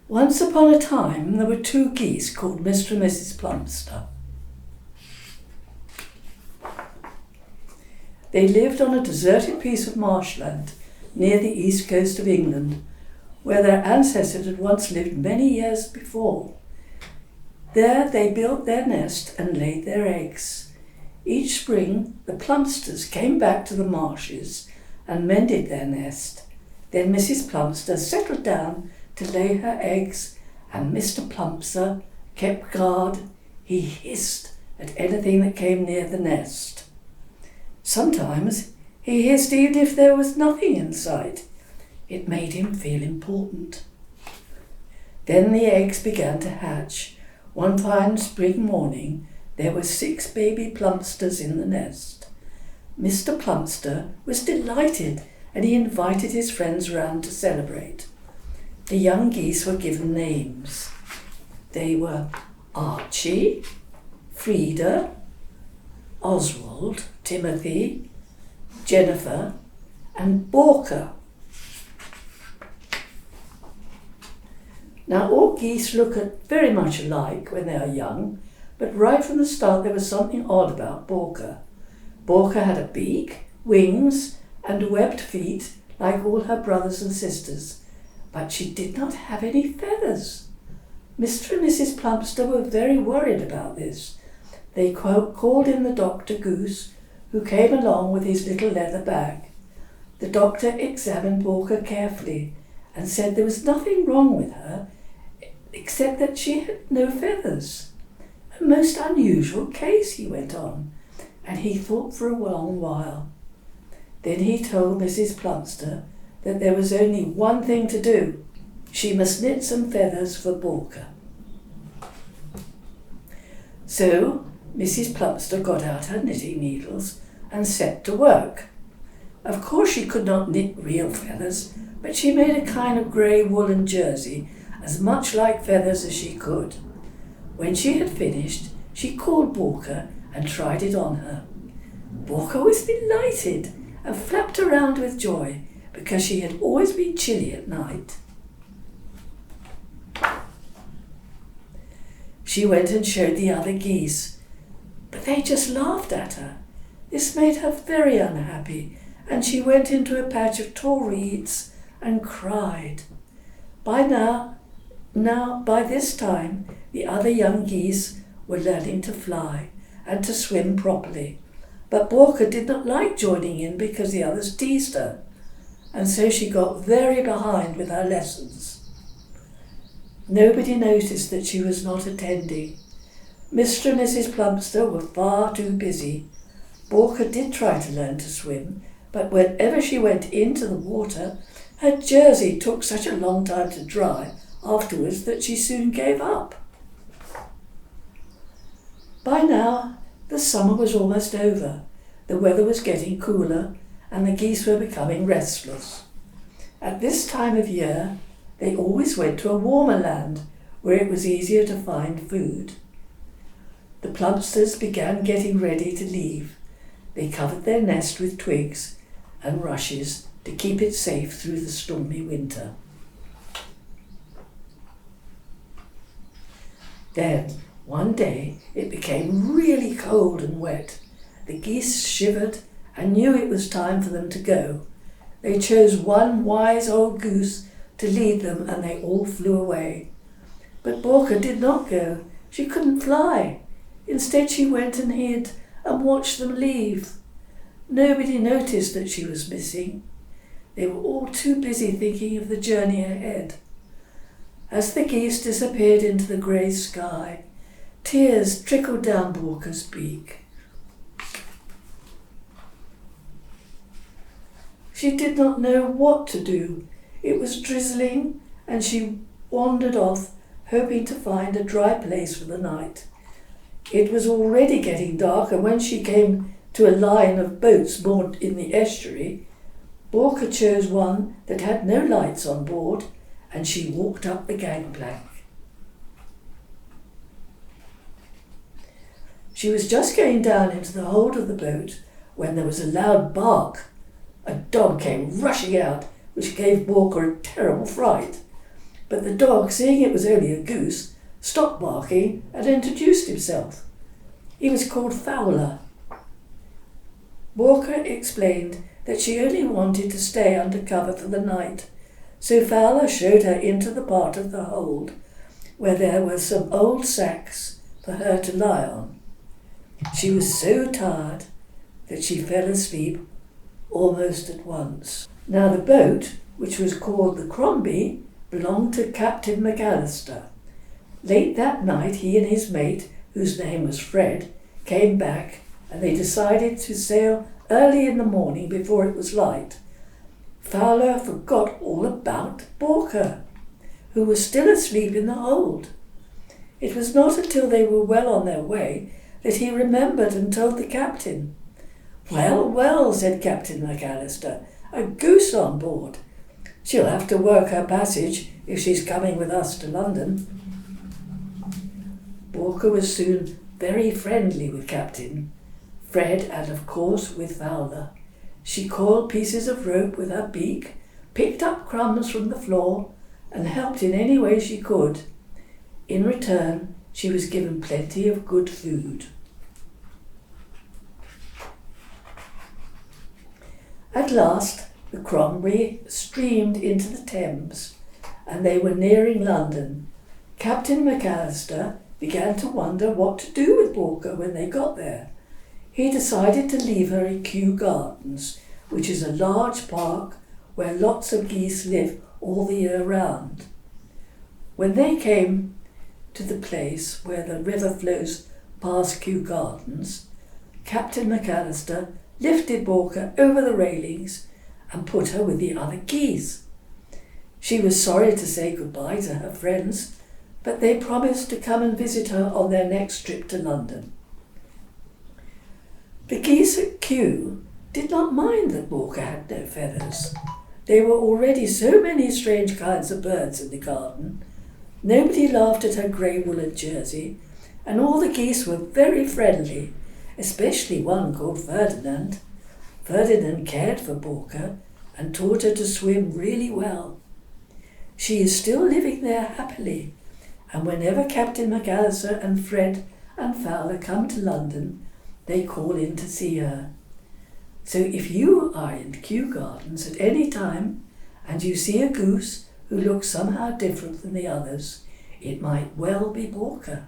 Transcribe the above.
Once upon a time there were two geese called Mr. and Mrs. Plumster. They lived on a deserted piece of marshland near the east coast of England, where their ancestors had once lived many years before. There they built their nest and laid their eggs. Each spring the Plumsters came back to the marshes and mended their nest. Then Mrs. Plumster settled down to lay her eggs, and Mr. Plumster kept guard. He hissed at anything that came near the nest. Sometimes he hissed even if there was nothing in sight. It made him feel important. Then the eggs began to hatch. One fine spring morning, there were 6 baby Plumsters in the nest. Mr. Plumster was delighted, and he invited his friends round to celebrate. The young geese were given names. They were Archie, Frida, Oswald, Timothy, Jennifer, and Borka. Now all geese look very much alike when they are young, but right from the start there was something odd about Borka. Borka had a beak, wings, and webbed feet like all her brothers and sisters, but she did not have any feathers. Mr. and Mrs. Plumster were very worried about this. They called in the doctor Goose, who came along with his little leather bag. The doctor examined Borka carefully and said there was nothing wrong with her except that she had no feathers. A most unusual case, he went on, and he thought for a long while. Then he told Mrs. Plumster that there was only one thing to do. She must knit some feathers for Borka. So Mrs. Plumster got out her knitting needles and set to work. Of course she could not knit real feathers, but she made a kind of grey woolen jersey as much like feathers as she could. When she had finished, she called Borka and tried it on her. Borka was delighted and flapped around with joy because she had always been chilly at night. She went and showed the other geese, but they just laughed at her. This made her very unhappy, and she went into a patch of tall reeds and cried. By this time, the other young geese were learning to fly and to swim properly, but Borka did not like joining in because the others teased her, and so she got very behind with her lessons. Nobody noticed that she was not attending. Mr. and Mrs. Plumster were far too busy. Borka did try to learn to swim, but whenever she went into the water, her jersey took such a long time to dry afterwards that she soon gave up. By now, the summer was almost over. The weather was getting cooler, and the geese were becoming restless. At this time of year, they always went to a warmer land where it was easier to find food. The Plumsters began getting ready to leave. They covered their nest with twigs and rushes to keep it safe through the stormy winter. Then, one day, it became really cold and wet. The geese shivered and knew it was time for them to go. They chose one wise old goose to lead them, and they all flew away. But Borka did not go. She couldn't fly. Instead, she went and hid and watched them leave. Nobody noticed that she was missing. They were all too busy thinking of the journey ahead. As the geese disappeared into the grey sky, tears trickled down Borka's beak. She did not know what to do. It was drizzling, and she wandered off, hoping to find a dry place for the night. It was already getting dark, and when she came to a line of boats moored in the estuary, Borka chose one that had no lights on board, and she walked up the gangplank. She was just going down into the hold of the boat when there was a loud bark. A dog came rushing out, which gave Borka a terrible fright. But the dog, seeing it was only a goose, stopped barking and introduced himself. He was called Fowler. Borka explained that she only wanted to stay under cover for the night, so Fowler showed her into the part of the hold where there were some old sacks for her to lie on. She was so tired that she fell asleep almost at once. Now the boat, which was called the Crombie, belonged to Captain McAllister. Late that night he and his mate, whose name was Fred, came back, and they decided to sail early in the morning before it was light. Fowler forgot all about Borka, who was still asleep in the hold. It was not until they were well on their way that he remembered and told the captain. "Well, well," said Captain McAllister, "a goose on board. She'll have to work her passage if she's coming with us to London." Borka was soon very friendly with Captain Fred and, of course, with Fowler. She coiled pieces of rope with her beak, picked up crumbs from the floor, and helped in any way she could. In return, she was given plenty of good food. At last, the Crombie streamed into the Thames, and they were nearing London. Captain McAllister began to wonder what to do with Borka when they got there. He decided to leave her in Kew Gardens, which is a large park where lots of geese live all the year round. When they came to the place where the river flows past Kew Gardens, Captain McAllister lifted Borka over the railings and put her with the other geese. She was sorry to say goodbye to her friends, but they promised to come and visit her on their next trip to London. The geese at Kew did not mind that Borka had no feathers. There were already so many strange kinds of birds in the garden. Nobody laughed at her grey woolen jersey, and all the geese were very friendly, especially one called Ferdinand. Ferdinand cared for Borka and taught her to swim really well. She is still living there happily, and whenever Captain McAllister and Fred and Fowler come to London, they call in to see her. So if you are in Kew Gardens at any time and you see a goose who looks somehow different than the others, it might well be Borka.